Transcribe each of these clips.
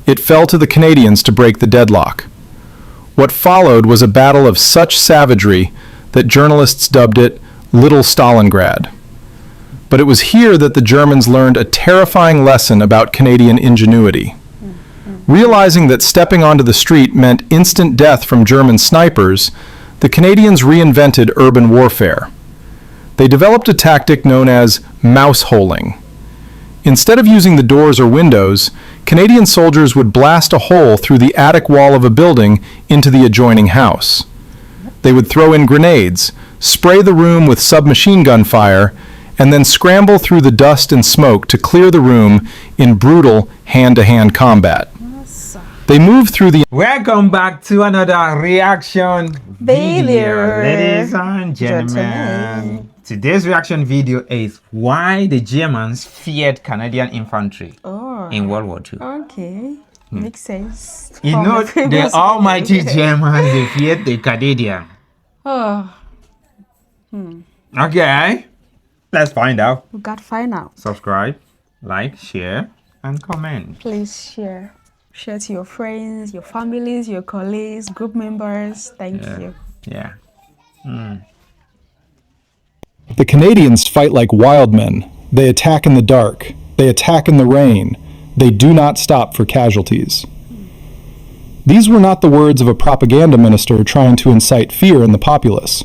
it fell to the Canadians to break the deadlock. What followed was a battle of such savagery that journalists dubbed it Little Stalingrad. But it was here that the Germans learned a terrifying lesson about Canadian ingenuity. Realizing that stepping onto the street meant instant death from German snipers, the Canadians reinvented urban warfare. They developed a tactic known as mouse-holing. Instead of using the doors or windows, Canadian soldiers would blast a hole through the attic wall of a building into the adjoining house. They would throw in grenades, spray the room with submachine gun fire, and then scramble through the dust and smoke to clear the room in brutal hand-to-hand combat. They moved through the... Welcome back to another reaction video, ladies and gentlemen. Today's reaction video is why the Germans feared Canadian infantry in World War II. Okay, makes sense. You know, the almighty Germans, they feared the Canadian. Okay, let's find out. We got to find out. Subscribe, like, share, and comment. Please share. Share to your friends, your families, your colleagues, group members. Thank you. Yeah. The Canadians fight like wild men. They attack in the dark. They attack in the rain. They do not stop for casualties. These were not the words of a propaganda minister trying to incite fear in the populace,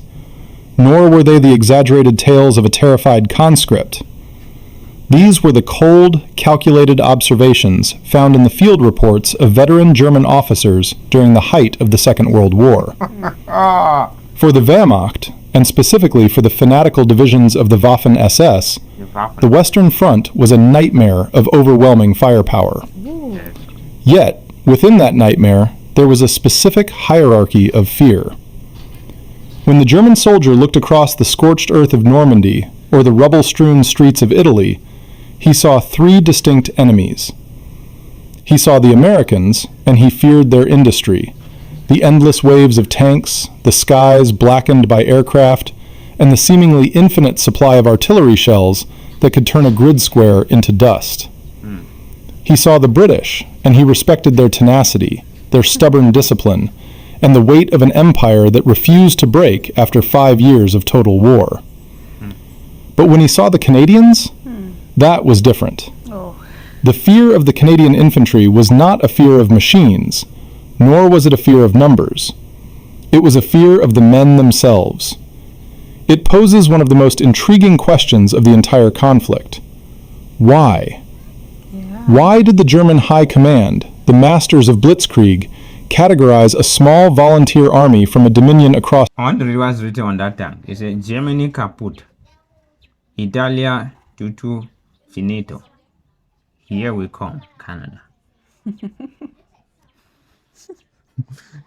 nor were they the exaggerated tales of a terrified conscript. These were the cold, calculated observations found in the field reports of veteran German officers during the height of the Second World War. For the Wehrmacht, and specifically for the fanatical divisions of the Waffen-SS, the Western Front was a nightmare of overwhelming firepower. Yet, within that nightmare, there was a specific hierarchy of fear. When the German soldier looked across the scorched earth of Normandy or the rubble-strewn streets of Italy, he saw three distinct enemies. He saw the Americans, and he feared their industry, the endless waves of tanks, the skies blackened by aircraft, and the seemingly infinite supply of artillery shells that could turn a grid square into dust. He saw the British, and he respected their tenacity, their stubborn discipline, and the weight of an empire that refused to break after 5 years of total war. But when he saw the Canadians, that was different. The fear of the Canadian infantry was not a fear of machines, nor was it a fear of numbers. It was a fear of the men themselves. It poses one of the most intriguing questions of the entire conflict. Why? Why did the German High Command, the masters of Blitzkrieg, categorize a small volunteer army from a dominion across... I want to read what's written on that tank. It says, Germany kaput. Italia tutto finito. Here we come, Canada.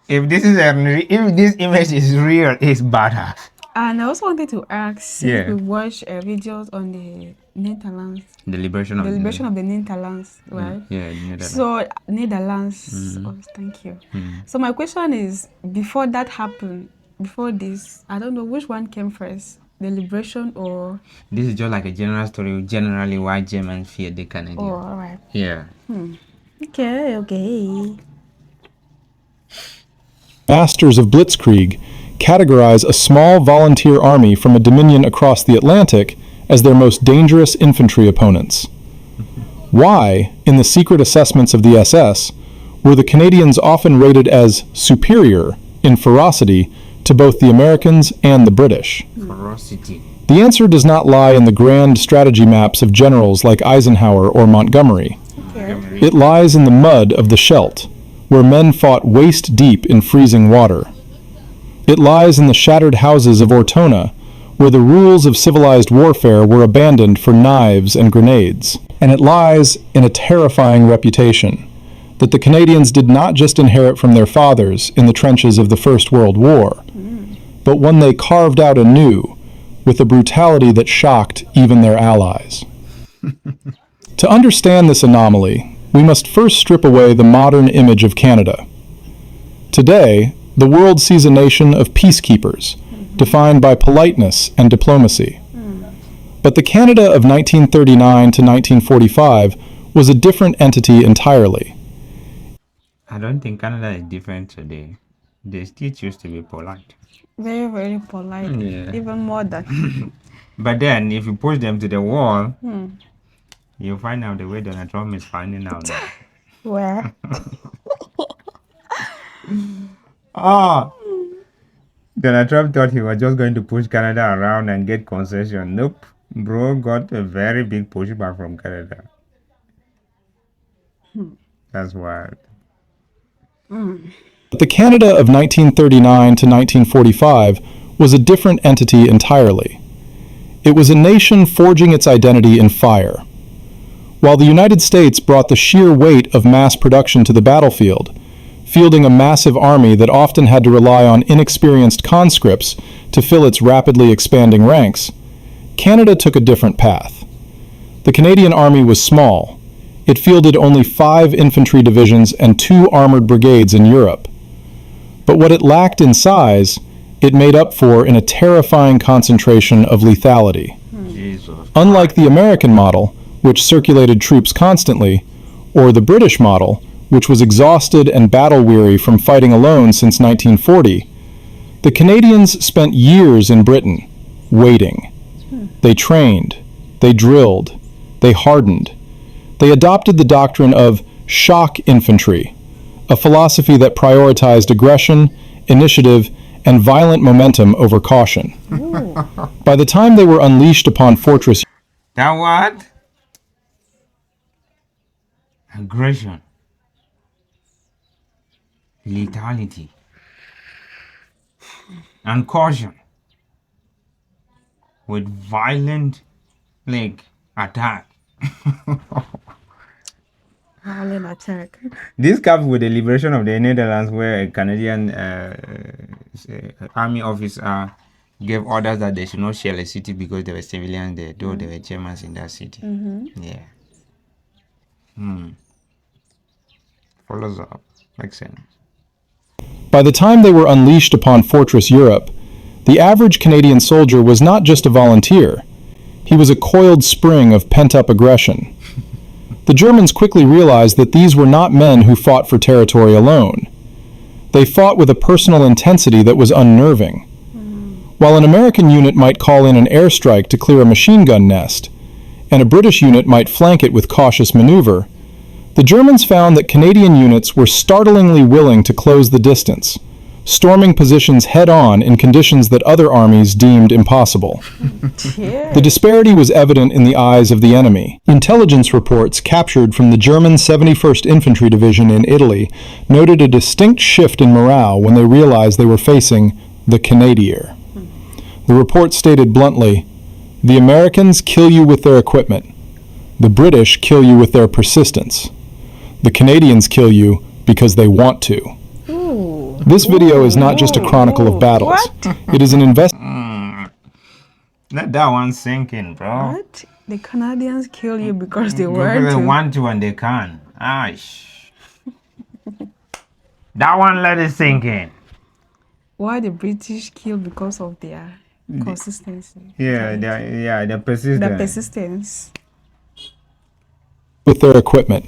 If this image is real, it's badass. And I also wanted to ask, since we watched videos on the Netherlands, the liberation of the Netherlands, right? Yeah, Netherlands. So Netherlands. Oh, thank you. So my question is, before that happened, before this, I don't know which one came first, the liberation or... This is just like a general story, generally why Germans fear the Canadians. Oh, all right. Yeah. Okay. Masters of Blitzkrieg categorize a small volunteer army from a dominion across the Atlantic as their most dangerous infantry opponents. Why, in the secret assessments of the SS, were the Canadians often rated as superior in ferocity to both the Americans and the British? Ferocity. The answer does not lie in the grand strategy maps of generals like Eisenhower or Montgomery. It lies in the mud of the Scheldt, where men fought waist deep in freezing water. It lies in the shattered houses of Ortona, where the rules of civilized warfare were abandoned for knives and grenades. And it lies in a terrifying reputation that the Canadians did not just inherit from their fathers in the trenches of the First World War, but one they carved out anew with a brutality that shocked even their allies. To understand this anomaly, we must first strip away the modern image of Canada. Today, the world sees a nation of peacekeepers, defined by politeness and diplomacy. But the Canada of 1939 to 1945 was a different entity entirely. I don't think Canada is different today. They still choose to be polite. Very, very polite. Yeah. Even more than. But then, if you push them to the wall, Hmm. you'll find out the way Donald Trump is finding out now. Where? Oh, Donald Trump thought he was just going to push Canada around and get concession. Nope. Bro got a very big pushback from Canada. That's wild. But the Canada of 1939 to 1945 was a different entity entirely. It was a nation forging its identity in fire. While the United States brought the sheer weight of mass production to the battlefield, fielding a massive army that often had to rely on inexperienced conscripts to fill its rapidly expanding ranks, Canada took a different path. The Canadian Army was small. It fielded only 5 infantry divisions and 2 armored brigades in Europe. But what it lacked in size, it made up for in a terrifying concentration of lethality. Jesus. Unlike the American model, which circulated troops constantly, or the British model, which was exhausted and battle-weary from fighting alone since 1940, the Canadians spent years in Britain, waiting. They trained, they drilled, they hardened. They adopted the doctrine of shock infantry, a philosophy that prioritized aggression, initiative, and violent momentum over caution. By the time they were unleashed upon Fortress That what? Aggression. Lethality. And caution. With violent, attack. Violent attack. This comes with the liberation of the Netherlands, where a Canadian army officer gave orders that they should not shell a city because there were civilians there, though there were Germans in that city. Yeah. Follows up. Makes sense. By the time they were unleashed upon Fortress Europe, the average Canadian soldier was not just a volunteer. He was a coiled spring of pent-up aggression. The Germans quickly realized that these were not men who fought for territory alone. They fought with a personal intensity that was unnerving. While an American unit might call in an airstrike to clear a machine gun nest, and a British unit might flank it with cautious maneuver, the Germans found that Canadian units were startlingly willing to close the distance, storming positions head-on in conditions that other armies deemed impossible. The disparity was evident in the eyes of the enemy. Intelligence reports captured from the German 71st Infantry Division in Italy noted a distinct shift in morale when they realized they were facing the Canadier. The report stated bluntly, "The Americans kill you with their equipment. The British kill you with their persistence. The Canadians kill you because they want to." This video is not just a chronicle of battles. It is an Let that one sink in, bro. What? The Canadians kill you because they Because they want want to and they can. Aish. That one, let it sink in. Why the British kill because of their consistency? Yeah, they're persistent. The persistence. with their equipment.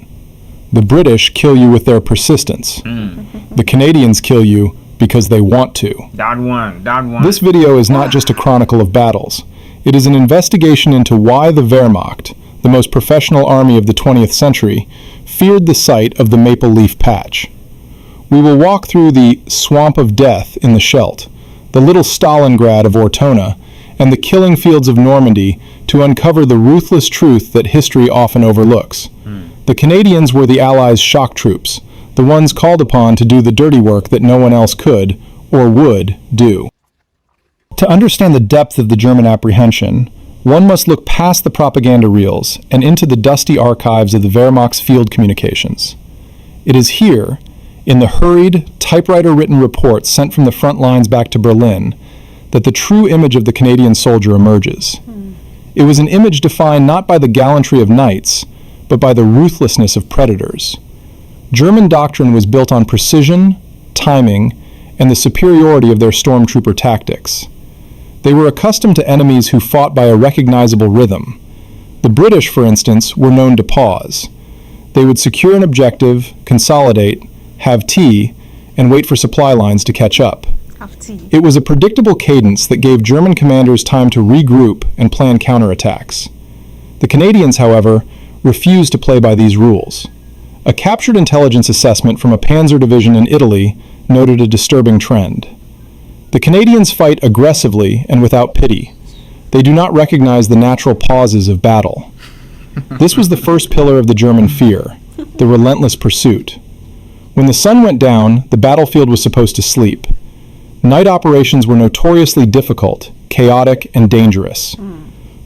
The British kill you with their persistence. The Canadians kill you because they want to. That one. This video is not just a chronicle of battles. It is an investigation into why the Wehrmacht, the most professional army of the 20th century, feared the sight of the Maple Leaf Patch. We will walk through the Swamp of Death in the Scheldt, the little Stalingrad of Ortona, and the killing fields of Normandy to uncover the ruthless truth that history often overlooks. The Canadians were the Allies' shock troops, the ones called upon to do the dirty work that no one else could, or would, do. To understand the depth of the German apprehension, one must look past the propaganda reels and into the dusty archives of the Wehrmacht's field communications. It is here, in the hurried, typewriter-written reports sent from the front lines back to Berlin, that the true image of the Canadian soldier emerges. It was an image defined not by the gallantry of knights, but by the ruthlessness of predators. German doctrine was built on precision, timing, and the superiority of their stormtrooper tactics. They were accustomed to enemies who fought by a recognizable rhythm. The British, for instance, were known to pause. They would secure an objective, consolidate, have tea, and wait for supply lines to catch up. Have tea. It was a predictable cadence that gave German commanders time to regroup and plan counterattacks. The Canadians, however, refused to play by these rules. A captured intelligence assessment from a panzer division in Italy noted a disturbing trend. The Canadians fight aggressively and without pity. They do not recognize the natural pauses of battle. This was the first pillar of the German fear, the relentless pursuit. When the sun went down, the battlefield was supposed to sleep. Night operations were notoriously difficult, chaotic, and dangerous.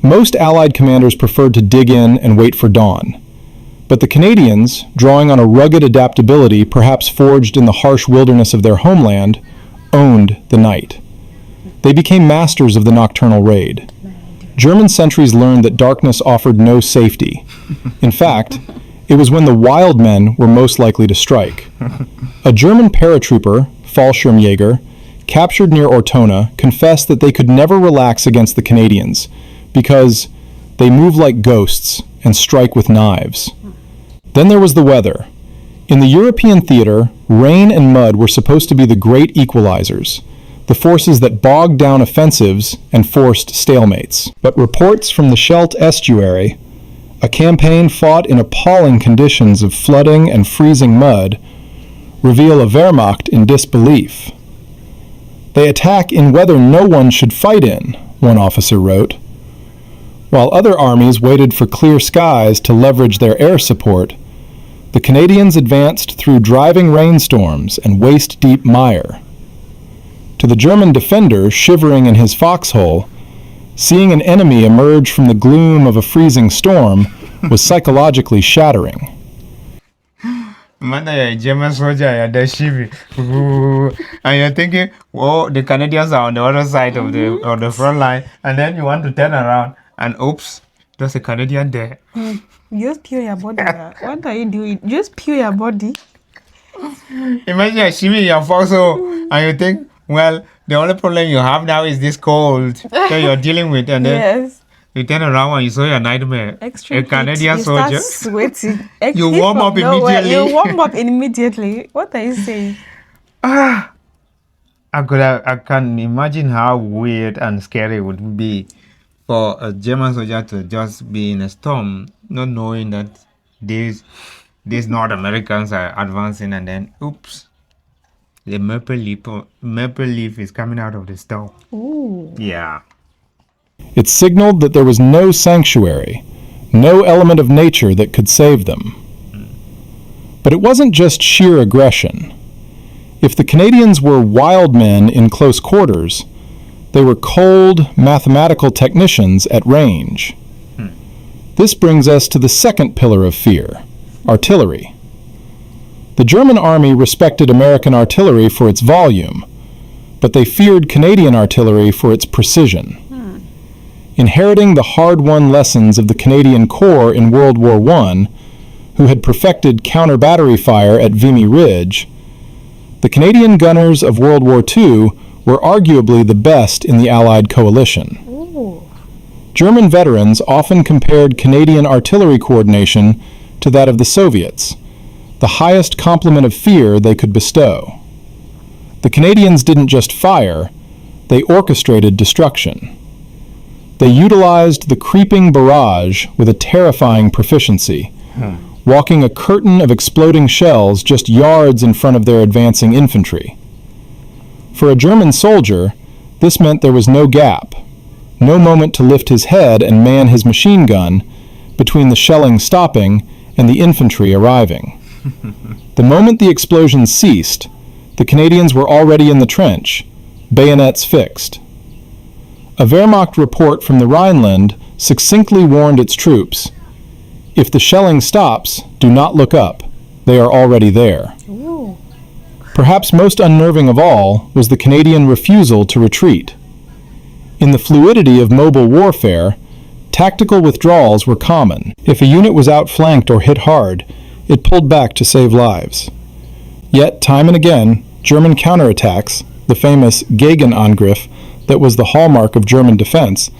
Most Allied commanders preferred to dig in and wait for dawn. But the Canadians, drawing on a rugged adaptability perhaps forged in the harsh wilderness of their homeland, owned the night. They became masters of the nocturnal raid. German sentries learned that darkness offered no safety. In fact, it was when the wild men were most likely to strike. A German paratrooper, Fallschirmjäger, captured near Ortona, confessed that they could never relax against the Canadians because they move like ghosts and strike with knives. Then there was the weather. In the European theater, rain and mud were supposed to be the great equalizers, the forces that bogged down offensives and forced stalemates. But reports from the Scheldt estuary, a campaign fought in appalling conditions of flooding and freezing mud, reveal a Wehrmacht in disbelief. They attack in weather no one should fight in, one officer wrote. While other armies waited for clear skies to leverage their air support, the Canadians advanced through driving rainstorms and waist-deep mire. To the German defender shivering in his foxhole, seeing an enemy emerge from the gloom of a freezing storm was psychologically shattering. Man, a German soldier at the shivy, and you're thinking, "Whoa, the Canadians are on the other side of the front line," and then you want to turn around, and oops, there's a Canadian there. Just pure your body. What are you doing? Just pure your body. Imagine you're shiving your foxhole, and you think, well, the only problem you have now is this cold that you're dealing with, and then Yes. you turn around and you saw your nightmare. Extreme A Canadian heat. soldier. You start sweating. You Heat warm from up nowhere. immediately. You warm up immediately. What are you saying? I can imagine how weird and scary it would be for a German soldier to just be in a storm, not knowing that these North Americans are advancing, and then oops, the maple leaf is coming out of the storm. Ooh. Yeah. It signaled that there was no sanctuary, no element of nature that could save them. But it wasn't just sheer aggression. If the Canadians were wild men in close quarters, they were cold, mathematical technicians at range. This brings us to the second pillar of fear, artillery. The German army respected American artillery for its volume, but they feared Canadian artillery for its precision. Inheriting the hard-won lessons of the Canadian Corps in World War I, who had perfected counter-battery fire at Vimy Ridge, the Canadian gunners of World War II were arguably the best in the Allied coalition. Ooh. German veterans often compared Canadian artillery coordination to that of the Soviets, the highest complement of fear they could bestow. The Canadians didn't just fire, they orchestrated destruction. They utilized the creeping barrage with a terrifying proficiency, walking a curtain of exploding shells just yards in front of their advancing infantry. For a German soldier, this meant there was no gap, no moment to lift his head and man his machine gun between the shelling stopping and the infantry arriving. The moment the explosions ceased, the Canadians were already in the trench, bayonets fixed. A Wehrmacht report from the Rhineland succinctly warned its troops, "If the shelling stops, do not look up. They are already there." Ooh. Perhaps most unnerving of all was the Canadian refusal to retreat. In the fluidity of mobile warfare, tactical withdrawals were common. If a unit was outflanked or hit hard, it pulled back to save lives. Yet, time and again, German counterattacks, the famous Gegenangriff that was the hallmark of German defense,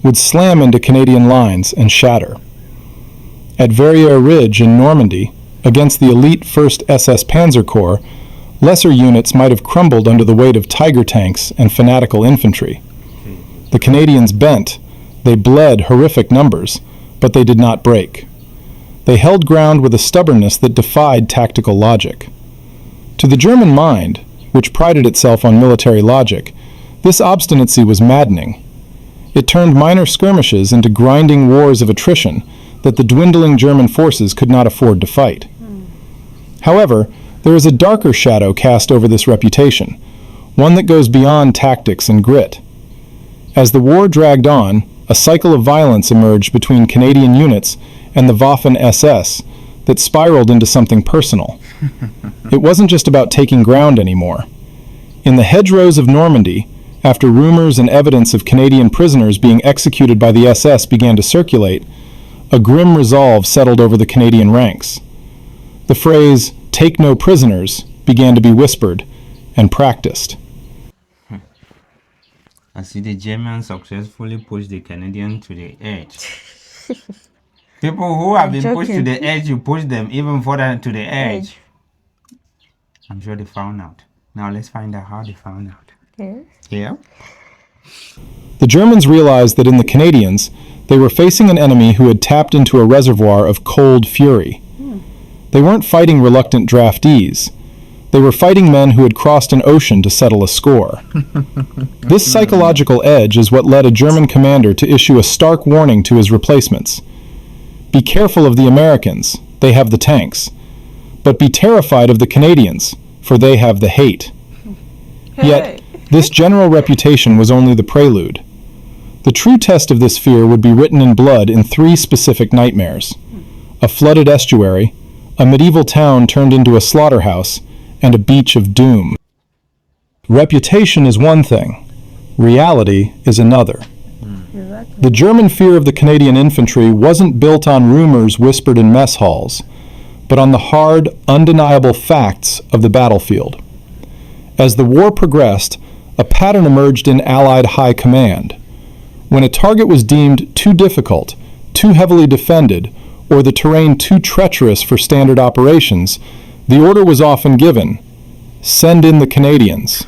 would slam into Canadian lines and shatter. At Verrières Ridge in Normandy, Against the elite 1st SS Panzer Corps, lesser units might have crumbled under the weight of Tiger tanks and fanatical infantry. The Canadians bent. They bled horrific numbers, but they did not break. They held ground with a stubbornness that defied tactical logic. To the German mind, which prided itself on military logic, this obstinacy was maddening. It turned minor skirmishes into grinding wars of attrition that the dwindling German forces could not afford to fight. However, there is a darker shadow cast over this reputation, one that goes beyond tactics and grit. As the war dragged on, a cycle of violence emerged between Canadian units and the Waffen-SS that spiraled into something personal. It wasn't just about taking ground anymore. In the hedgerows of Normandy, after rumors and evidence of Canadian prisoners being executed by the SS began to circulate, a grim resolve settled over the Canadian ranks. The phrase, "take no prisoners," began to be whispered and practiced. I see the Germans successfully push the Canadians to the edge. People who have been pushed to the edge, you push them even further to the edge. I'm sure they found out. Now let's find out how they found out. Yeah. The Germans realized that in the Canadians, they were facing an enemy who had tapped into a reservoir of cold fury. They weren't fighting reluctant draftees. They were fighting men who had crossed an ocean to settle a score. This psychological edge is what led a German commander to issue a stark warning to his replacements. Be careful of the Americans, they have the tanks. But be terrified of the Canadians, for they have the hate. Yet, this general reputation was only the prelude. The true test of this fear would be written in blood in 3 specific nightmares: a flooded estuary, a medieval town turned into a slaughterhouse, and a beach of doom. Reputation is one thing, reality is another. The German fear of the Canadian infantry wasn't built on rumors whispered in mess halls, but on the hard, undeniable facts of the battlefield. As the war progressed, a pattern emerged in Allied high command. When a target was deemed too difficult, too heavily defended, or the terrain too treacherous for standard operations, the order was often given, send in the Canadians.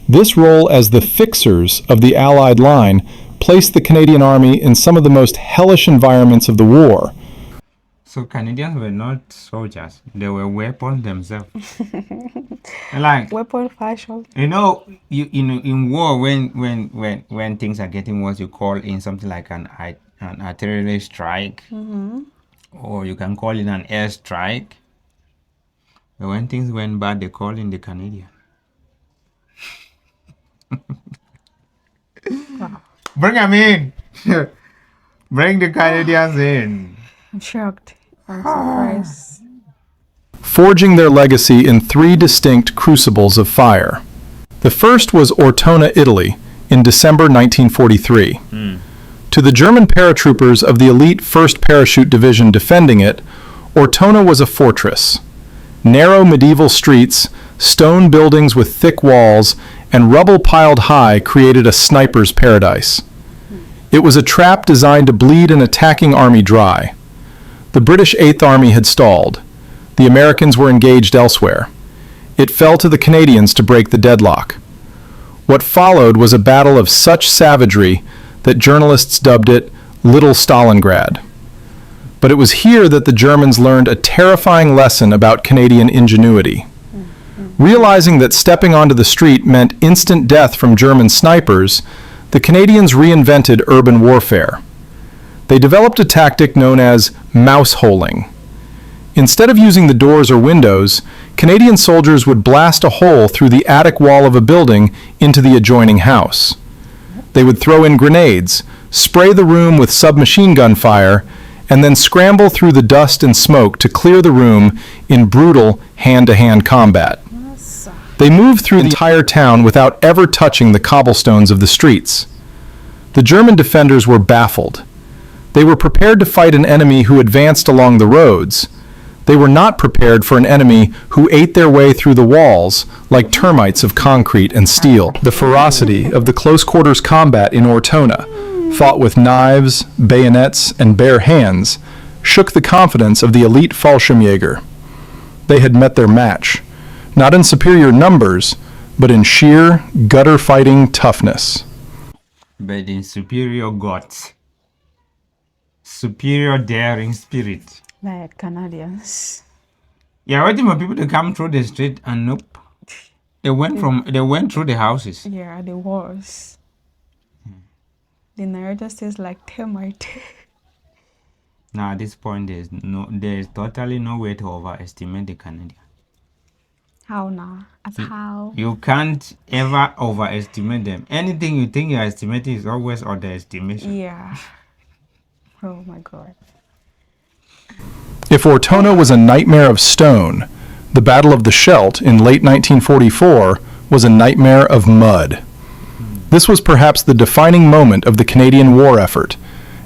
This role as the fixers of the Allied line placed the Canadian Army in some of the most hellish environments of the war. So Canadians were not soldiers; they were weapons themselves. Like Weapon fashion. you know, in war when things are getting worse, you call in something like an artillery strike, or you can call it an air strike. But when things went bad, they called in the Canadian. Wow. Bring them in. Bring the Canadians in. I'm shocked. I'm surprised. Forging their legacy in 3 distinct crucibles of fire. The first was Ortona, Italy, in December 1943. To the German paratroopers of the elite 1st Parachute Division defending it, Ortona was a fortress. Narrow medieval streets, stone buildings with thick walls, and rubble piled high created a sniper's paradise. It was a trap designed to bleed an attacking army dry. The British 8th Army had stalled. The Americans were engaged elsewhere. It fell to the Canadians to break the deadlock. What followed was a battle of such savagery that journalists dubbed it Little Stalingrad. But it was here that the Germans learned a terrifying lesson about Canadian ingenuity. Realizing that stepping onto the street meant instant death from German snipers, the Canadians reinvented urban warfare. They developed a tactic known as mouse-holing. Instead of using the doors or windows, Canadian soldiers would blast a hole through the attic wall of a building into the adjoining house. They would throw in grenades, spray the room with submachine gun fire, and then scramble through the dust and smoke to clear the room in brutal hand-to-hand combat. They moved through the entire town without ever touching the cobblestones of the streets. The German defenders were baffled. They were prepared to fight an enemy who advanced along the roads. They were not prepared for an enemy who ate their way through the walls like termites of concrete and steel. The ferocity of the close-quarters combat in Ortona, fought with knives, bayonets, and bare hands, shook the confidence of the elite Fallschirmjäger. They had met their match, not in superior numbers, but in sheer, gutter-fighting toughness. But in superior guts, superior daring spirit. Like Canadians. Yeah, waiting for people to come through the street, and nope. They went through the houses. Yeah, the wars. The narrator says like termite. Now at this point, there's totally no way to overestimate the Canadian. How now? How? You can't ever overestimate them. Anything you think you're estimating is always underestimation. Yeah. Oh my God. If Ortona was a nightmare of stone, the Battle of the Scheldt in late 1944 was a nightmare of mud. This was perhaps the defining moment of the Canadian war effort,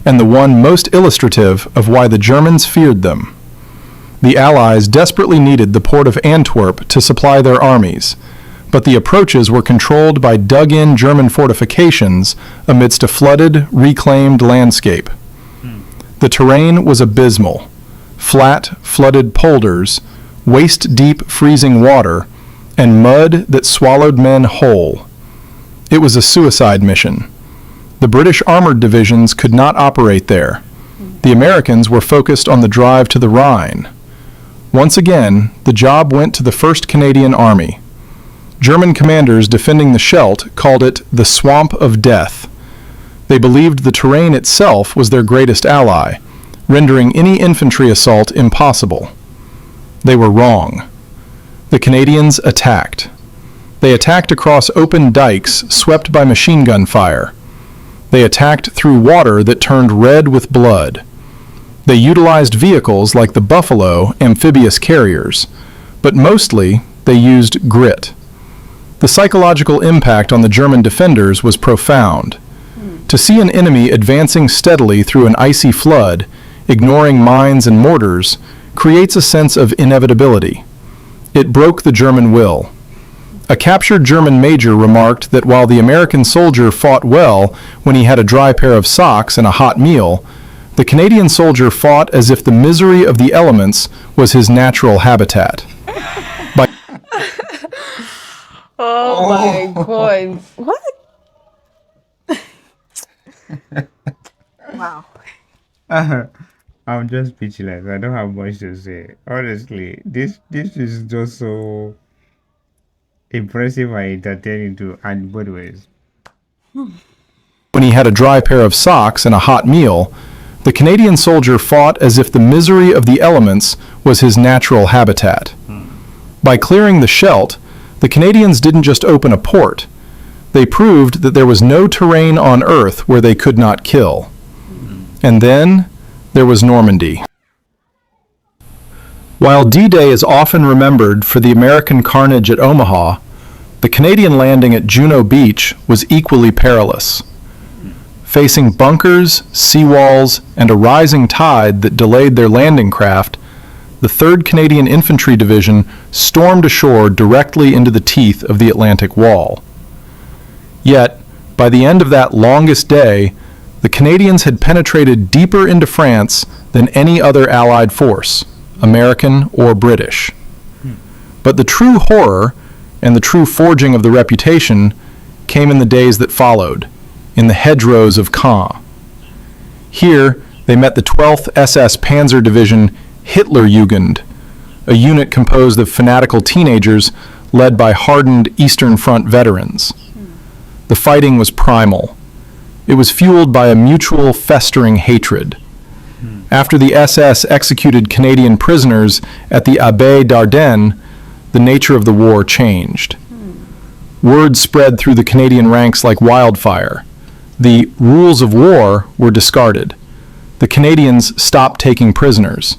and the one most illustrative of why the Germans feared them. The Allies desperately needed the port of Antwerp to supply their armies, but the approaches were controlled by dug-in German fortifications amidst a flooded, reclaimed landscape. The terrain was abysmal: flat, flooded polders, waist-deep freezing water, and mud that swallowed men whole. It was a suicide mission. The British armored divisions could not operate there. The Americans were focused on the drive to the Rhine. Once again, the job went to the 1st Canadian Army. German commanders defending the Scheldt called it the Swamp of Death. They believed the terrain itself was their greatest ally, rendering any infantry assault impossible. They were wrong. The Canadians attacked. They attacked across open dikes swept by machine gun fire. They attacked through water that turned red with blood. They utilized vehicles like the Buffalo amphibious carriers, but mostly they used grit. The psychological impact on the German defenders was profound. To see an enemy advancing steadily through an icy flood, ignoring mines and mortars, creates a sense of inevitability. It broke the German will. A captured German major remarked that while the American soldier fought well when he had a dry pair of socks and a hot meal, the Canadian soldier fought as if the misery of the elements was his natural habitat. Oh my God. What? Wow. I'm just speechless. I don't have much to say. Honestly, this is just so impressive and entertaining to and both ways. When he had a dry pair of socks and a hot meal, the Canadian soldier fought as if the misery of the elements was his natural habitat. By clearing the Scheldt, the Canadians didn't just open a port. They proved that there was no terrain on Earth where they could not kill. And then there was Normandy. While D-Day is often remembered for the American carnage at Omaha, the Canadian landing at Juno Beach was equally perilous. Facing bunkers, seawalls, and a rising tide that delayed their landing craft, the 3rd Canadian Infantry Division stormed ashore directly into the teeth of the Atlantic Wall. Yet, by the end of that longest day, the Canadians had penetrated deeper into France than any other Allied force, American or British. But the true horror and the true forging of the reputation came in the days that followed, in the hedgerows of Caen. Here, they met the 12th SS Panzer Division Hitlerjugend, a unit composed of fanatical teenagers led by hardened Eastern Front veterans. The fighting was primal. It was fueled by a mutual festering hatred. After the SS executed Canadian prisoners at the Abbaye d'Ardennes, the nature of the war changed. Word spread through the Canadian ranks like wildfire. The rules of war were discarded. The Canadians stopped taking prisoners.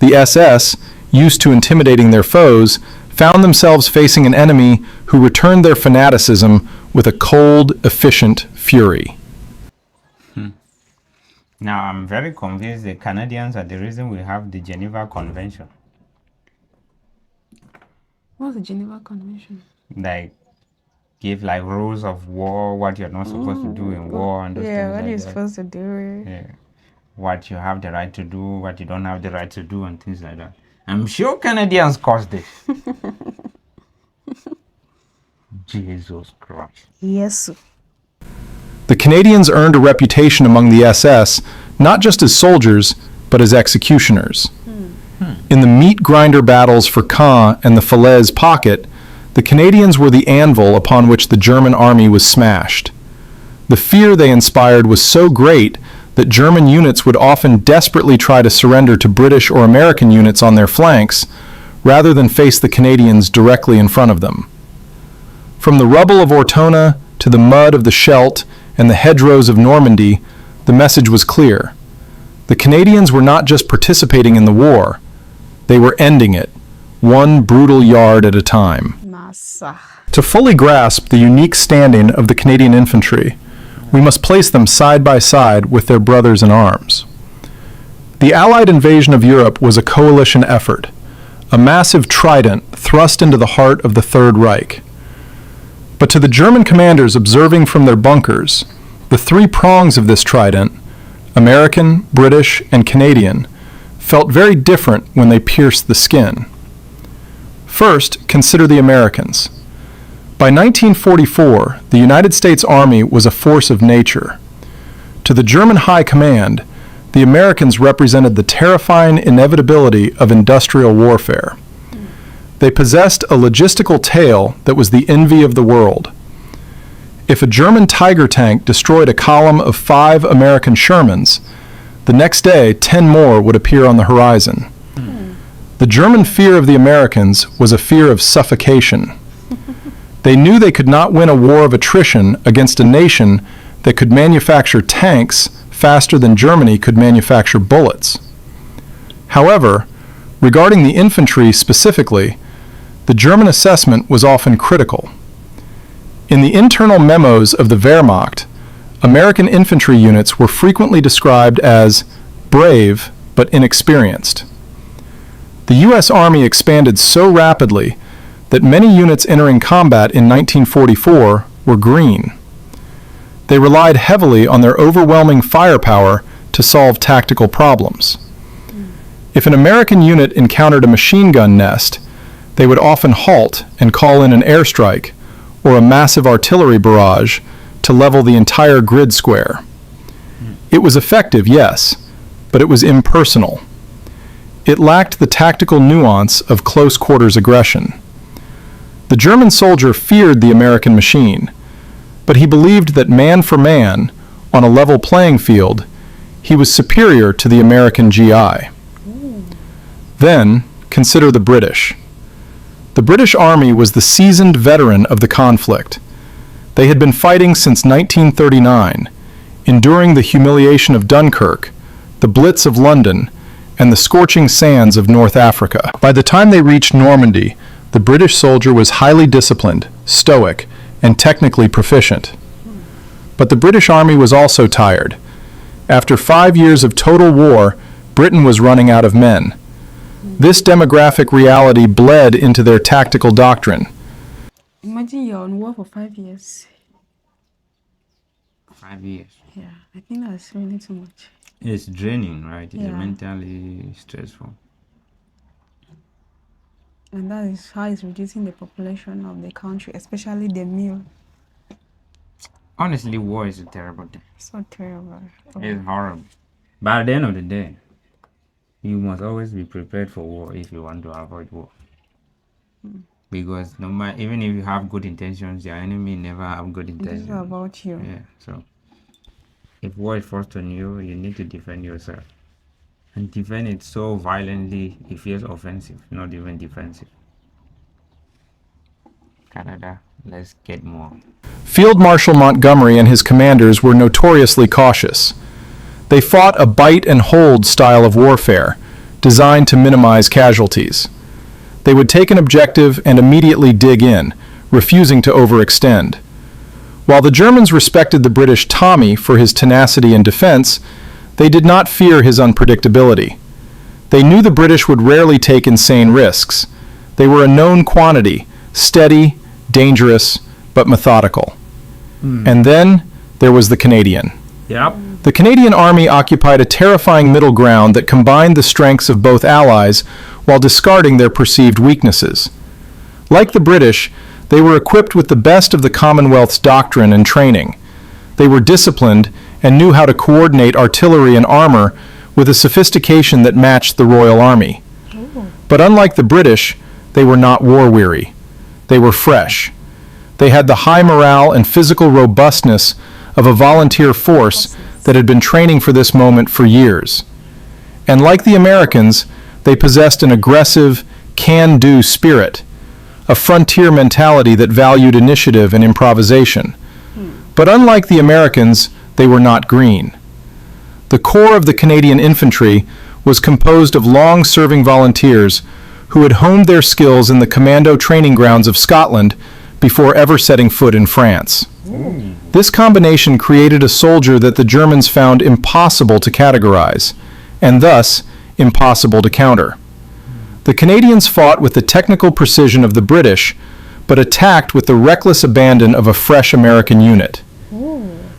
The SS, used to intimidating their foes, found themselves facing an enemy who returned their fanaticism with a cold, efficient fury. Now, I'm very convinced the Canadians are the reason we have the Geneva Convention. What's the Geneva Convention? Like, give like rules of war, what you're not supposed to do in war, and those things what like you're that. supposed to do. Yeah. what you have the right to do, what you don't have the right to do, and things like that. I'm sure Canadians caused this. Jesus Christ. Yes. The Canadians earned a reputation among the SS not just as soldiers, but as executioners. In the meat grinder battles for Caen and the Falaise Pocket, the Canadians were the anvil upon which the German army was smashed. The fear they inspired was so great that German units would often desperately try to surrender to British or American units on their flanks, rather than face the Canadians directly in front of them. From the rubble of Ortona to the mud of the Scheldt and the hedgerows of Normandy, the message was clear. The Canadians were not just participating in the war, they were ending it, one brutal yard at a time. Massa. To fully grasp the unique standing of the Canadian infantry, we must place them side by side with their brothers in arms. The Allied invasion of Europe was a coalition effort, a massive trident thrust into the heart of the Third Reich. But to the German commanders observing from their bunkers, the three prongs of this trident, American, British, and Canadian, felt very different when they pierced the skin. First, consider the Americans. By 1944, the United States Army was a force of nature. To the German High Command, the Americans represented the terrifying inevitability of industrial warfare. They possessed a logistical tail that was the envy of the world. If a German Tiger tank destroyed a column of 5 American Shermans, the next day 10 more would appear on the horizon. The German fear of the Americans was a fear of suffocation. They knew they could not win a war of attrition against a nation that could manufacture tanks faster than Germany could manufacture bullets. However, regarding the infantry specifically, the German assessment was often critical. In the internal memos of the Wehrmacht, American infantry units were frequently described as brave but inexperienced. The U.S. Army expanded so rapidly that many units entering combat in 1944 were green. They relied heavily on their overwhelming firepower to solve tactical problems. If an American unit encountered a machine gun nest, they would often halt and call in an airstrike or a massive artillery barrage to level the entire grid square. It was effective, yes, but it was impersonal. It lacked the tactical nuance of close quarters aggression. The German soldier feared the American machine, but he believed that man for man, on a level playing field, he was superior to the American GI. Then, consider the British. The British Army was the seasoned veteran of the conflict. They had been fighting since 1939, enduring the humiliation of Dunkirk, the Blitz of London, and the scorching sands of North Africa. By the time they reached Normandy, the British soldier was highly disciplined, stoic, and technically proficient. But the British Army was also tired. After 5 years of total war, Britain was running out of men. This demographic reality bled into their tactical doctrine. Imagine you're on war for 5 years. 5 years. Yeah, I think that's really too much. It's draining, right? It's Yeah. mentally stressful. And that is how it's reducing the population of the country, especially the male. Honestly, war is a terrible thing. So terrible. It's horrible. But at the end of the day, you must always be prepared for war if you want to avoid war. Because no matter, even if you have good intentions, your enemy never have good This intentions. is about you. Yeah, so if war is forced on you, you need to defend yourself. And defend it so violently, it feels offensive, not even defensive. Canada, let's get more. Field Marshal Montgomery and his commanders were notoriously cautious. They fought a bite and hold style of warfare, designed to minimize casualties. They would take an objective and immediately dig in, refusing to overextend. While the Germans respected the British Tommy for his tenacity and defense, they did not fear his unpredictability. They knew the British would rarely take insane risks. They were a known quantity, steady, dangerous, but methodical. And then there was the Canadian. Yep. The Canadian Army occupied a terrifying middle ground that combined the strengths of both allies while discarding their perceived weaknesses. Like the British, they were equipped with the best of the Commonwealth's doctrine and training. They were disciplined and knew how to coordinate artillery and armor with a sophistication that matched the Royal Army. But unlike the British, they were not war-weary. They were fresh. They had the high morale and physical robustness of a volunteer force that had been training for this moment for years. And like the Americans, they possessed an aggressive, can-do spirit, a frontier mentality that valued initiative and improvisation. But unlike the Americans, they were not green. The core of the Canadian infantry was composed of long-serving volunteers who had honed their skills in the commando training grounds of Scotland before ever setting foot in France. This combination created a soldier that the Germans found impossible to categorize, and thus impossible to counter. The Canadians fought with the technical precision of the British, but attacked with the reckless abandon of a fresh American unit.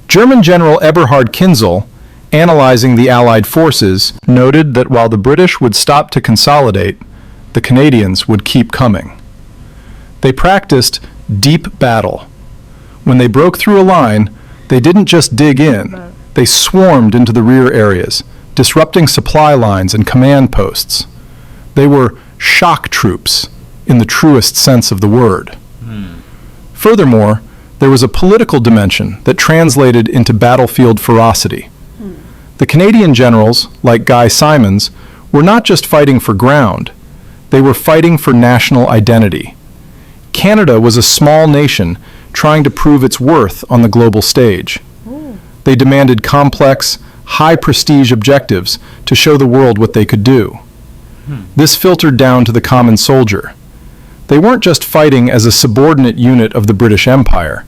German General Eberhard Kinzel, analyzing the Allied forces, noted that while the British would stop to consolidate, the Canadians would keep coming. They practiced deep battle. When they broke through a line, they didn't just dig in, they swarmed into the rear areas, disrupting supply lines and command posts. They were shock troops in the truest sense of the word. Furthermore, there was a political dimension that translated into battlefield ferocity. The Canadian generals, like Guy Simons, were not just fighting for ground, they were fighting for national identity. Canada was a small nation trying to prove its worth on the global stage. They demanded complex, high-prestige objectives to show the world what they could do. This filtered down to the common soldier. They weren't just fighting as a subordinate unit of the British Empire.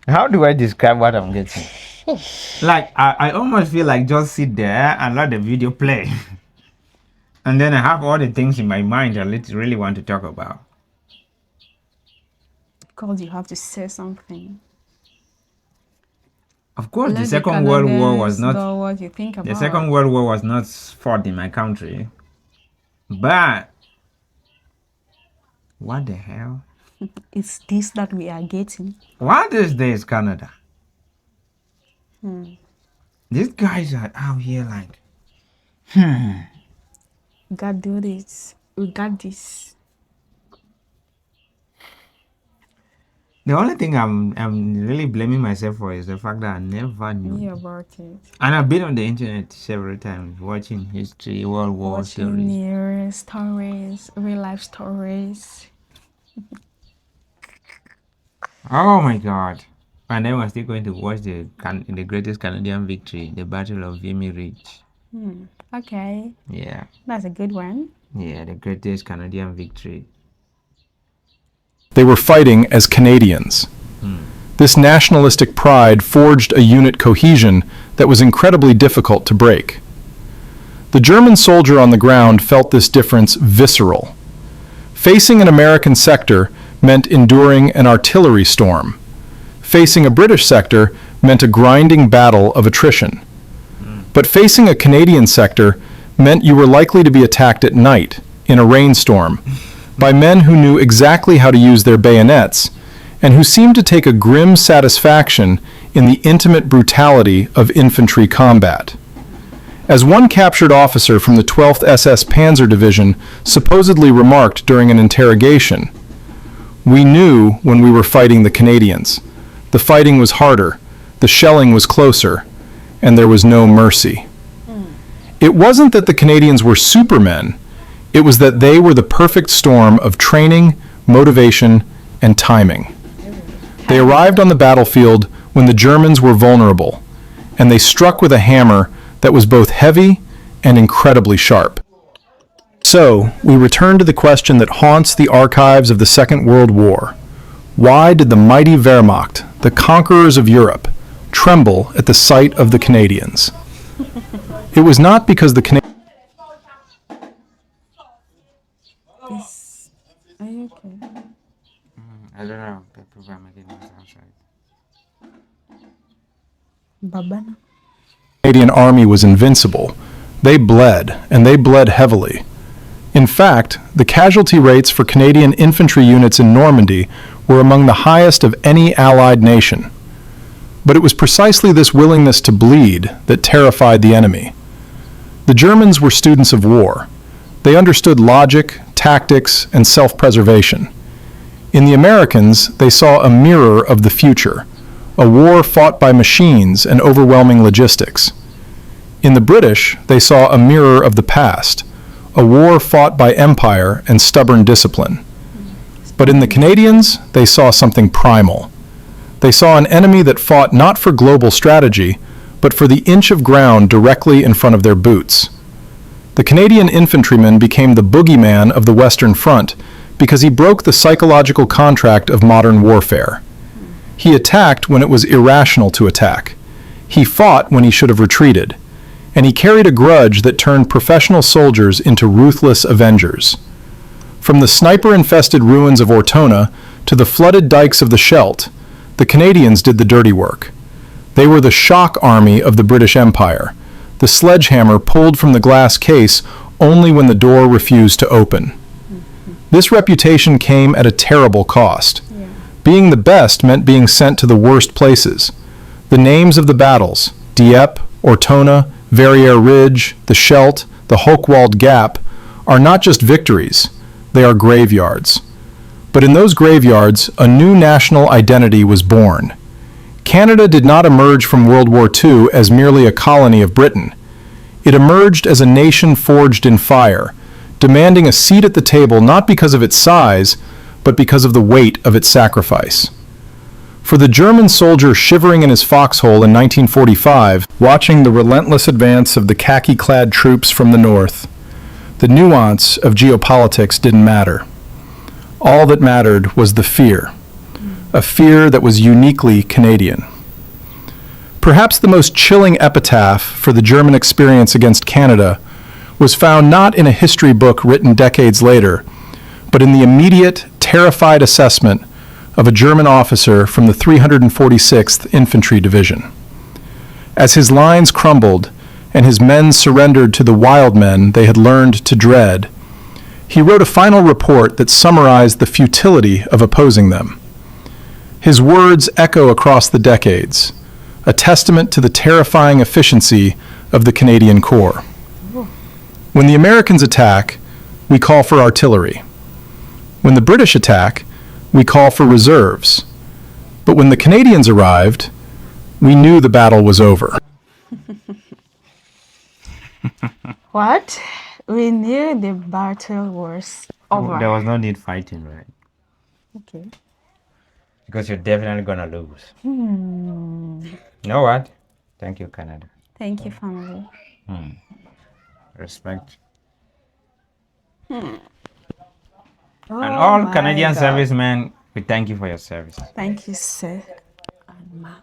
How do I describe what I'm getting? Like, I almost feel like just sit there and let the video play. And then I have all the things in my mind I really want to talk about. Because you have to say something. Of course, Let the Second World War was Canadians not... know what you think about. The Second World War was not fought in my country. But... what the hell? It's this that we are getting. What is this, Canada? These guys are out here like... We got do this. We got this. The only thing I'm really blaming myself for is the fact that I never knew. Me about it. And I've been on the internet several times watching history, World War Watching stories. news, stories, real life stories. Oh my God! And then we're still going to watch the greatest Canadian victory, the Battle of Vimy Ridge. Okay, Yeah, that's a good one. yeah, the greatest Canadian victory. They were fighting as Canadians. This nationalistic pride forged a unit cohesion that was incredibly difficult to break. The German soldier on the ground felt this difference visceral. Facing an American sector meant enduring an artillery storm. Facing a British sector meant a grinding battle of attrition. But facing a Canadian sector meant you were likely to be attacked at night, in a rainstorm, by men who knew exactly how to use their bayonets, and who seemed to take a grim satisfaction in the intimate brutality of infantry combat. As one captured officer from the 12th SS Panzer Division supposedly remarked during an interrogation, "We knew when we were fighting the Canadians. The fighting was harder, the shelling was closer, and there was no mercy." It wasn't that the Canadians were supermen, it was that they were the perfect storm of training, motivation, and timing. They arrived on the battlefield when the Germans were vulnerable, and they struck with a hammer that was both heavy and incredibly sharp. So, we return to the question that haunts the archives of the Second World War. Why did the mighty Wehrmacht, the conquerors of Europe, tremble at the sight of the Canadians? It was not because the Canadians... Are you okay? I don't know. People are making noise outside. Babana. The Canadian Army was invincible. They bled, and they bled heavily. In fact, the casualty rates for Canadian infantry units in Normandy were among the highest of any Allied nation. But it was precisely this willingness to bleed that terrified the enemy. The Germans were students of war. They understood logic, tactics, and self-preservation. In the Americans, they saw a mirror of the future, a war fought by machines and overwhelming logistics. In the British, they saw a mirror of the past, a war fought by empire and stubborn discipline. But in the Canadians, they saw something primal. They saw an enemy that fought not for global strategy, but for the inch of ground directly in front of their boots. The Canadian infantryman became the boogeyman of the Western Front because he broke the psychological contract of modern warfare. He attacked when it was irrational to attack. He fought when he should have retreated. And he carried a grudge that turned professional soldiers into ruthless avengers. From the sniper-infested ruins of Ortona to the flooded dikes of the Scheldt, the Canadians did the dirty work. They were the shock army of the British Empire, the sledgehammer pulled from the glass case only when the door refused to open. This reputation came at a terrible cost. Being the best meant being sent to the worst places. The names of the battles, Dieppe, Ortona, Verrières Ridge, the Scheldt, the Hochwald Gap, are not just victories, they are graveyards. But in those graveyards, a new national identity was born. Canada did not emerge from World War II as merely a colony of Britain. It emerged as a nation forged in fire, demanding a seat at the table not because of its size, but because of the weight of its sacrifice. For the German soldier shivering in his foxhole in 1945, watching the relentless advance of the khaki-clad troops from the north, the nuance of geopolitics didn't matter. All that mattered was the fear, a fear that was uniquely Canadian. Perhaps the most chilling epitaph for the German experience against Canada was found not in a history book written decades later, but in the immediate, terrified assessment of a German officer from the 346th Infantry Division. As his lines crumbled and his men surrendered to the wild men they had learned to dread, he wrote a final report that summarized the futility of opposing them. His words echo across the decades, a testament to the terrifying efficiency of the Canadian Corps. When the Americans attack, we call for artillery. When the British attack, we call for reserves. But when the Canadians arrived, we knew the battle was over. What? We knew the battle was over. There was no need fighting, right? Okay. Because you're definitely gonna lose. You know what? Thank you, Canada. Thank you, family. Respect. Oh And all my Canadian God. servicemen, we thank you for your service. Thank you, sir and ma.